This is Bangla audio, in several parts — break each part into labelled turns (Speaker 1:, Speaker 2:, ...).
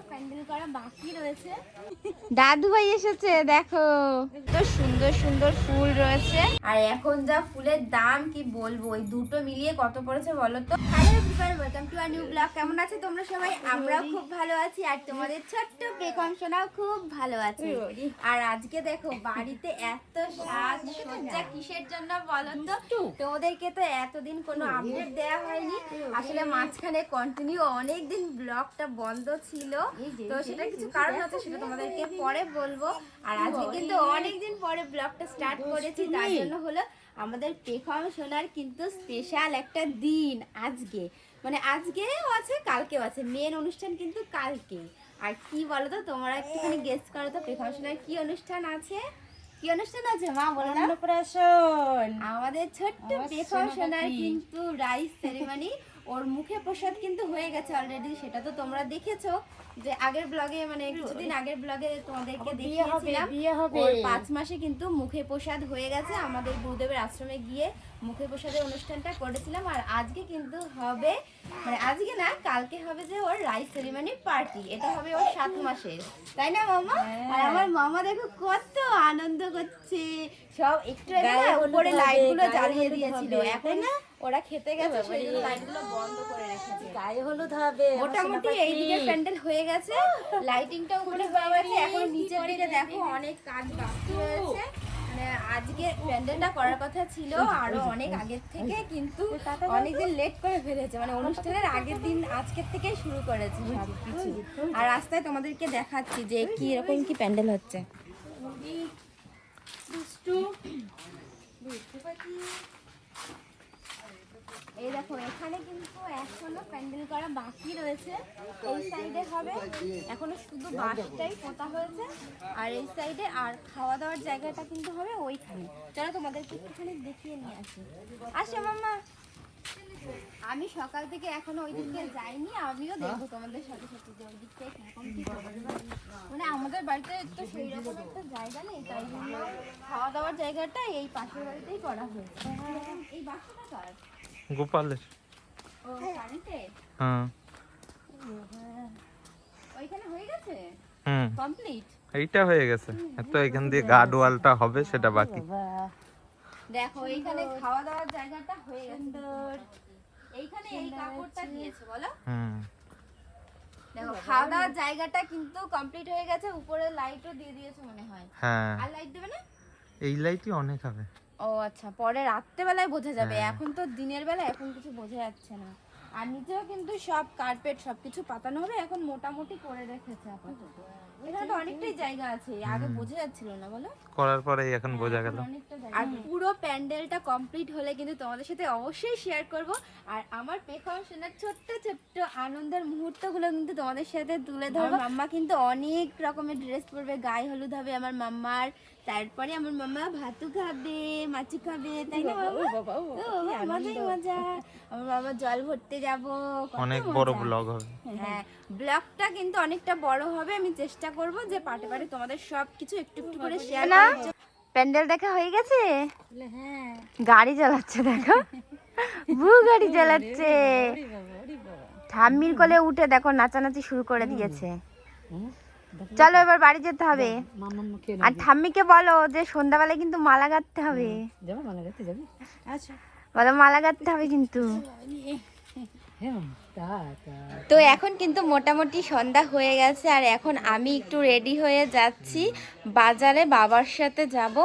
Speaker 1: প্যান্ডেল করা বাকি রয়েছে। দাদু ভাই এসেছে, দেখো তো সুন্দর সুন্দর ফুল রয়েছে। আর এখন যা ফুলের দাম কি বলবো, ওই দুটো মিলিয়ে কত পড়েছে বলো তো। Hello everyone, welcome to a new blog. কেমন আছে তোমরা সবাই? আমরাও খুব ভালো আছি, আর তোমাদের ছোট্ট পেখম সোনাও খুব ভালো আছে। আর আজকে দেখো বাড়িতে এত সাজ সজ্জা কিসের জন্য বলো তো? তোমাদেরকে তো এতদিন কোনো আপডেট দেওয়া হয়নি, আসলে মাঝখানে কন্টিনিউ অনেকদিন ব্লগটা বন্ধ ছিল, তো সেটা কিছু কারণ আছে, সেটা তোমাদেরকে পরে বলবো। আর আজকে কিন্তু অনেকদিন পরে ব্লগটা স্টার্ট করেছি, তার জন্য হলো আমাদের পেখম সোনার কিন্তু স্পেশাল একটা দিন আজকে, মানে আজকেও আছে কালকেও আছে, মেন অনুষ্ঠান কিন্তু কালকে। আর কি বলো তো, তোমরা একটুখানি গেস করো তো পেখম সোনার কি অনুষ্ঠান আছে? কি অনুষ্ঠান আছে মা বলো না?
Speaker 2: অন্নপ্রাশন।
Speaker 1: আমাদের ছোট্ট পেখম সোনার কিন্তু রাইস সেরেমনি, ওর মুখে প্রসাদ কিন্তু হয়ে গেছে অলরেডি, সেটা তো তোমরা দেখেছো যে আগের ব্লগে, মানে কিছুদিন আগের ব্লগে তোমাদেরকে দেখিয়েছিলাম। ওর 5 মাসে কিন্তু মুখে প্রসাদ হয়ে গেছে, আমাদের গুরুদেবের আশ্রমে গিয়ে মুখে প্রসাদের অনুষ্ঠানটা করেছিলাম। আর আজকে কিন্তু হবে, মানে আজকে না কালকে হবে যে ওর রাইস সেরিমনি পার্টি, এটা হবে ওর 7 মাসের, তাই না মামা? আর আমার মামা দেখো কত আনন্দ করছে, সব একটু আগে না উপরে লাইট গুলো জ্বালিয়ে দিয়েছিল, এখন না ওরা খেতে গেছে সেই জন্য লাইট গুলো বন্ধ করে রেখেছে।
Speaker 2: গায়ে হলুদ হবে।
Speaker 1: মোটামুটি এইদিকে প্যান্ডেল হয়ে গেছে, লাইটিংটা উপরে হয়ে গেছে, এখন নিচের দিকে দেখো অনেক কাজ বাকি রয়েছে। মানে আজকে প্যান্ডেলটা করার কথা ছিল আরো অনেক আগের থেকে, কিন্তু অনেকদিন লেট করে ফেলেছে, মানে অনুষ্ঠানের আগের দিন আজকের থেকেই শুরু করেছে সবকিছু। আর রাস্তায় তোমাদেরকে দেখাচ্ছি যে কি এরকম কি প্যান্ডেল হচ্ছে। এই দেখো এখানে কিন্তু এখনো প্যান্ডেল করা বাকি রয়েছে, এই সাইডে হবে, এখনো শুধু বাঁশটাই পোতা হয়েছে, আর এই সাইডে আর খাওয়া দাওয়ার জায়গাটা কিন্তু হবে ওইখানে। চলো তোমাদেরকে একটুখানি দেখিয়ে নিয়ে আসি। আসো মাম্মা, আমি সকাল থেকে এখনো ওই দিকে যাইনি, আমিও দেখবো তোমাদের সাথে সাথে যে ওই দিকটা কিরকম কি করে। মানে আমাদের বাড়িতে তো সেই রকম একটা জায়গা নেই, তাই জন্য খাওয়া দাওয়ার জায়গাটা এই পাশের বাড়িতেই করা হয়েছে। এই বাসাটা কার?
Speaker 3: গোপালের।
Speaker 1: ও বাড়িতে?
Speaker 3: হ্যাঁ।
Speaker 1: ওইখানে হয়ে গেছে কমপ্লিট,
Speaker 3: এইটা হয়ে গেছে, তো এখান দিয়ে গার্ড ওয়ালটা হবে, সেটা বাকি।
Speaker 1: দেখো এইখানে খাওয়া দাওয়ার জায়গাটা হয়ে গেছে, এইখানে এই কাপড়টা দিয়েছে বলো। দেখো খাওয়া দাওয়ার জায়গাটা কিন্তু কমপ্লিট হয়ে গেছে, উপরে লাইটও দিয়ে দিয়েছে মনে হয়।
Speaker 3: হ্যাঁ,
Speaker 1: আর লাইট দেবে না?
Speaker 3: এই লাইটই অনেক হবে।
Speaker 1: ও আচ্ছা, পরে রাত্রে বেলায় বোঝা যাবে, এখন তো দিনের বেলা, এখন কিছু বোঝা যাচ্ছে না। আর নিচেও কিন্তু সব কার্পেট সবকিছু পাতানো হবে, এখন মোটামুটি করে রেখেছে আপাতত। এখানে তো অনেকটাই জায়গা আছে, আগে বোঝা যাচ্ছিল না বলো,
Speaker 3: করার পরে এখন বোঝা গেল।
Speaker 1: আর পুরো প্যান্ডেলটা কমপ্লিট হলে কিন্তু তোমাদের সাথে অবশ্যই শেয়ার করব। আর আমার পেখম সোনার ছোট্ট ছোট্ট আনন্দের মুহূর্তগুলো কিন্তু তোমাদের সাথে তুলে ধরবো। মাম্মা কিন্তু অনেক রকমের ড্রেস পরবে, গায়ে হলুদ হবে আমার মাম্মার, তারপরে আমার মাম্মা ভাতু খাবে, মাছি খাবে, তাই না মজাই মজা। আমার মামা জল ভরতে যাব,
Speaker 3: অনেক বড় ব্লগ হবে।
Speaker 1: হ্যাঁ, ব্লগটা কিন্তু অনেকটা বড় হবে, আমি চেষ্টা করব যে পাটে পাটে তোমাদের সবকিছু একটু একটু করে শেয়ার করব। প্যান্ডেল দেখা হয়ে গেছে, গাড়ি চালাচ্ছে দেখো, বু গাড়ি চালাচ্ছে, ঠাম্মির কোলে উঠে দেখো নাচানাচি শুরু করে দিয়েছে। চলো এবার বাড়ি যেতে হবে, আর ঠাম্মিকে বলো যে সন্ধ্যাবেলায় কিন্তু মালা গাঁথতে হবে, বলো মালা গাঁথতে হবে কিন্তু। তো এখন কিন্তু মোটামুটি সন্ধ্যা হয়ে গেছে, আর এখন আমি একটু রেডি হয়ে যাচ্ছি বাজারে, বাবার সাথে যাব,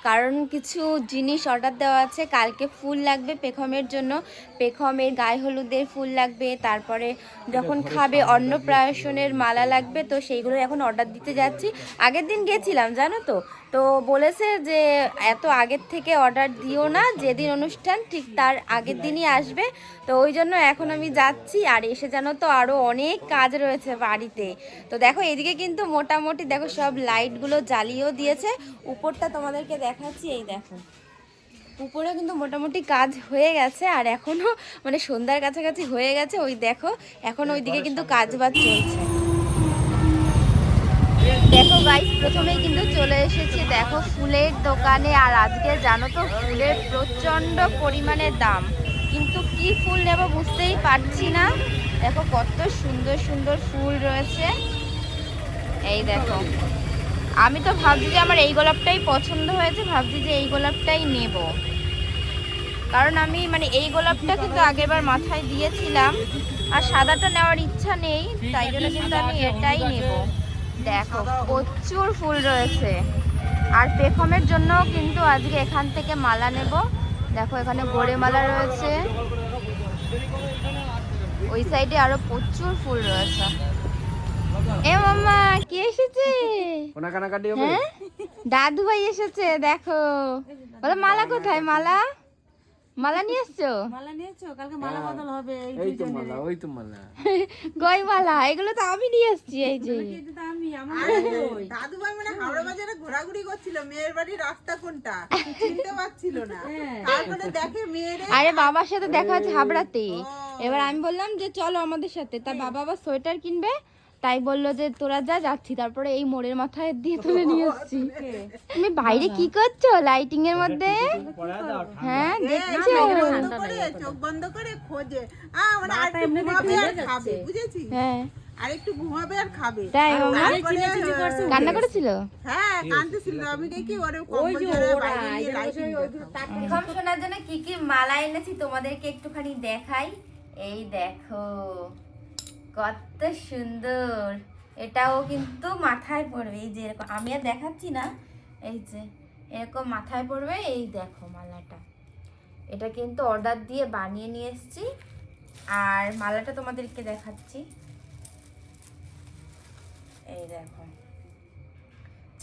Speaker 1: কারণ কিছু জিনিস অর্ডার দেওয়া আছে। কালকে ফুল লাগবে পেখমের জন্য, পেখমের গায়ে হলুদের ফুল লাগবে, তারপরে যখন খাবে অন্নপ্রাশনের মালা লাগবে, তো সেইগুলো এখন অর্ডার দিতে যাচ্ছি। আগের দিন গেছিলাম জানো তো, তো বলেছে যে এত আগের থেকে অর্ডার দিও না, যেদিন অনুষ্ঠান ঠিক তার আগের দিনই আসবে, তো ওই জন্য এখন আমি যাচ্ছি। আর এসে জানো তো আরও অনেক কাজ রয়েছে বাড়িতে, তো দেখো এদিকে কিন্তু মোটামুটি দেখো সব লাইটগুলো জ্বালিয়েও দিয়েছে, উপরটা তোমাদেরকে দেখাচ্ছি, এই দেখো উপরে কিন্তু মোটামুটি কাজ হয়ে গেছে, আর এখনও মানে সন্ধ্যার কাছাকাছি হয়ে গেছে, ওই দেখো এখন ওইদিকে কিন্তু কাজ বাজ চলছে। দেখো গাইস, প্রথমেই কিন্তু চলে এসেছি দেখো ফুলের দোকানে, আর আজকে জানো তো ফুলের প্রচণ্ড পরিমাণে দাম, কিন্তু কি ফুল নেব বুঝতেই পারছি না। দেখো কত সুন্দর সুন্দর ফুল রয়েছে, এই দেখো, আমি তো ভাবছি যে আমার এই গোলাপটাই পছন্দ হয়েছে, ভাবছি যে এই গোলাপটাই নেব। কারণ আমি মানে এই গোলাপটা কিন্তু আগেরবার মাথায় দিয়েছিলাম, আর সাদাটা নেওয়ার ইচ্ছা নেই, তাই জন্য কিন্তু আমি এটাই নেব। দেখো প্রচুর ফুল রয়েছে। আর পেখমের জন্যও কিন্তু আজকে এখান থেকে মালা নেব। দেখো এখানে গোড়ে মালা রয়েছে, ওই সাইডে আরো প্রচুর ফুল রয়েছে। এ মাম্মা কে এসেছে? হ্যাঁ দাদু ভাই এসেছে। দেখো বলো মালা কোথায়? মালা মালা নিয়ে এসছো?
Speaker 2: মালা নিয়েছো? কালকে মালা বদল হবে।
Speaker 4: এই তো মালা, ওই তো মালা।
Speaker 1: কই মালা? এগুলো তো আমি নিয়ে এসেছি। এই যে
Speaker 5: দাদু ভাই মানে হাওড়া বাজারে ঘোরাঘুরি করছিল, মেয়ের বাড়ির রাস্তা কোনটা চিনতে পারছিল না। তারপরে দেখে মেয়ের,
Speaker 1: আরে বাবার সাথে দেখা হচ্ছে হাবড়াতে। এবার আমি বললাম যে চলো আমাদের সাথে, তা বাবা আবার সোয়েটার কিনবে, তাই বললো যে তোরা যা, যাচ্ছি। তারপরে এই মোড়ের মাথায় দিয়ে তুলে নিয়ে এসেছি। তুমি বাইরে কি করছো লাইটিং এর মধ্যে? হ্যাঁ দেখছো?
Speaker 5: চোখ বন্ধ করে খোঁজে মানে আর একটু ঘুমাবে আর খাবে, বুঝেছি?
Speaker 1: হ্যাঁ
Speaker 5: আর একটু ঘুমাবে আর খাবে।
Speaker 1: তাই মামা
Speaker 5: তারপরে
Speaker 1: কান্না করেছিল?
Speaker 5: হ্যাঁ কাঁদতেছিল। আমি দেখি ওরে কম্বল জড়ে বাইরে নিয়ে লাইটিং দেখাবো।
Speaker 1: পেখম শোনার জন্য কি কি মালা এনেছি তোমাদেরকে একটুখানি দেখাই। এই দেখো কত সুন্দর, এটাও কিন্তু মাথায় পড়বে। এই যে এরকম, আমি আর দেখাচ্ছি না, এই যে এরকম মাথায় পড়বে। এই দেখো মালাটা, এটা কিন্তু অর্ডার দিয়ে বানিয়ে নিয়ে এসেছি। আর মালাটা তোমাদেরকে দেখাচ্ছি। এই দেখো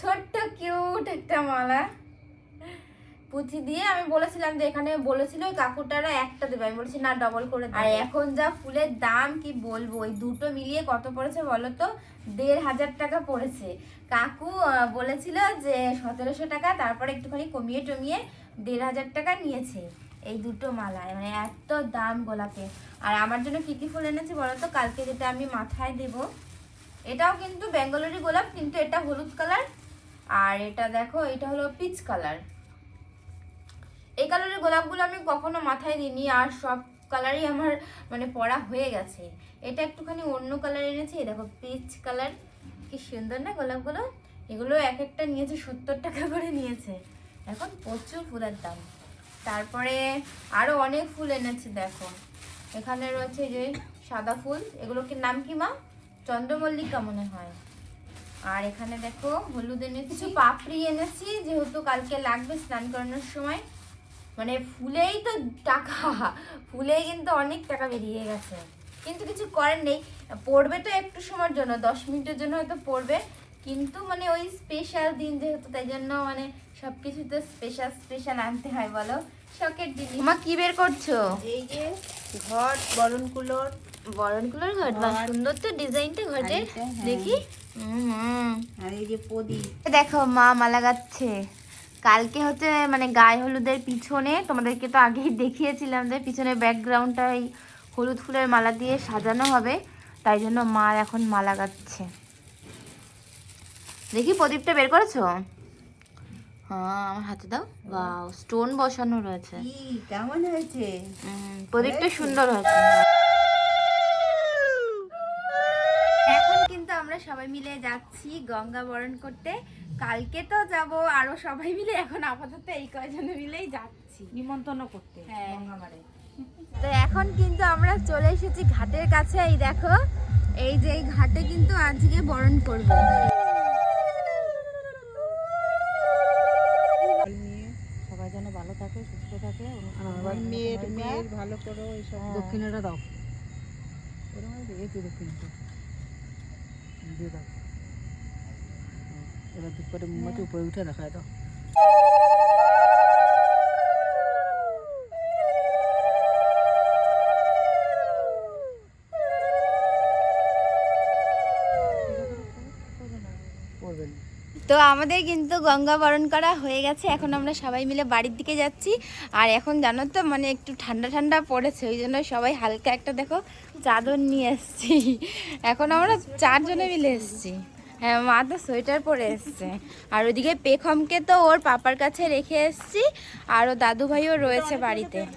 Speaker 1: ছোট্ট কিউট একটা মালা, পুঁথি দিয়ে। আমি বলেছিলাম যে এখানে বলেছিল ওই কাকুটারা একটা দেবে, আমি বলেছি না ডবল করে। আর এখন যা ফুলের দাম কি বলবো, ওই দুটো মিলিয়ে কত পড়েছে বলো তো? ১,৫০০ টাকা পড়েছে। কাকু বলেছিল যে ১৭০০ টাকা, তারপরে একটুখানি কমিয়ে টমিয়ে ১,৫০০ টাকা নিয়েছে এই দুটো মালায়। মানে এত দাম গোলাপে। আর আমার জন্য কি কি ফুল এনেছি বলো তো? কালকে যেটা আমি মাথায় দেব, এটাও কিন্তু বেঙ্গলেরই গোলাপ, কিন্তু এটা হলুদ কালার, আর এটা দেখো এটা হলো পিচ কালার। এই কালারের গোলাপগুলো আমি কখনো মাথায় দিইনি, আর সব কালারই আমার মানে পরা হয়ে গেছে। এটা একটুখানি অন্য কালার এনেছি। দেখো পিচ কালার, কি সুন্দর না গোলাপগুলো। এগুলো এক একটা নিয়েছে ৭০ টাকা করে নিয়েছে। এখন প্রচুর ফুলের দাম। তারপরে আরো অনেক ফুল এনেছি। দেখো এখানে রয়েছে যে সাদা ফুল, এগুলোকে নাম কি মা? চন্দ্রমল্লিকা মনে হয়। আর এখানে দেখো হলুদ এনেছি, কিছু পাপড়ি এনেছি, যেহেতু কালকে লাগবে স্নান করানোর সময়। মানে ফুলেই তো টাকা, ফুলেই কিন্তু অনেক টাকা বেরিয়ে গেছে, কিন্তু কিছু করার নেই। পড়বে তো একটু সময়ের জন্য, 10 মিনিটের জন্য হয়তো পড়বে, কিন্তু মানে ওই স্পেশাল দিন যেহেতু, তাই জন্য মানে সবকিছু তো স্পেশাল স্পেশাল আনতে হয় বলো, শখের জিনিস। মা কি বের করছো?
Speaker 5: এই যে ঘট, বরণকুলোর
Speaker 1: ঘট, বা সুন্দর তো ডিজাইনটা ঘটের, দেখি।
Speaker 5: আর এই যে প্রদীপ।
Speaker 1: দেখো মা মালা গাচ্ছে। কালকে হচ্ছে মানে গায়ে হলুদের পিছনে, তোমাদেরকে তো আগেই দেখিয়েছিলাম যে পিছনে ব্যাকগ্রাউন্ডটা এই হলুদ ফুলের মালা দিয়ে সাজানো হবে, তাই জন্য মা এখন মালা গাচ্ছে। দেখি প্রদীপটা বের করেছো? হ্যাঁ আমার হাতে দাও। ওয়াও, স্টোন বসানো রয়েছে।
Speaker 5: কি কেমন হয়েছে?
Speaker 1: প্রদীপটা সুন্দর হয়েছে। এখন কিন্তু আমরা সবাই মিলে যাচ্ছি গঙ্গা বরণ করতে। কালকে তো যাব আরো সবাই মিলে, এখন আপাতত এই কয়জনে মিলেই যাচ্ছি
Speaker 2: নিমন্ত্রণ করতে।
Speaker 1: হ্যাঁ। তো এখন কিন্তু আমরা চলে এসেছি ঘাটের কাছে। এই দেখো, এই যে এই ঘাটে কিন্তু আজকে বরণ করব।
Speaker 2: সবাই যেন ভালো থাকে, সুস্থ থাকে।
Speaker 5: মেয়ের ভালো করো। এইসব
Speaker 2: দক্ষিণেটা দাও, এই তো দক্ষিণটা দিয়ে দাও। এবার দুপুরে মোমবাতি উপরে উঠে দেখায় দাও।
Speaker 1: তো আমাদের কিন্তু গঙ্গা বরণ করা হয়ে গেছে। এখন আমরা সবাই মিলে বাড়ির দিকে যাচ্ছি। আর এখন জানো তো মানে একটু ঠান্ডা ঠান্ডা পড়েছে, ওই জন্য সবাই হালকা একটা দেখো চাদর নিয়ে এসছি। এখন আমরা 4 জনে মিলে এসছি। হ্যাঁ মা তো সোয়েটার পরে এসছে। আর ওইদিকে পেখমকে তো ওর পাপার কাছে রেখে এসছি, আর ও দাদু ভাইও রয়েছে বাড়িতে।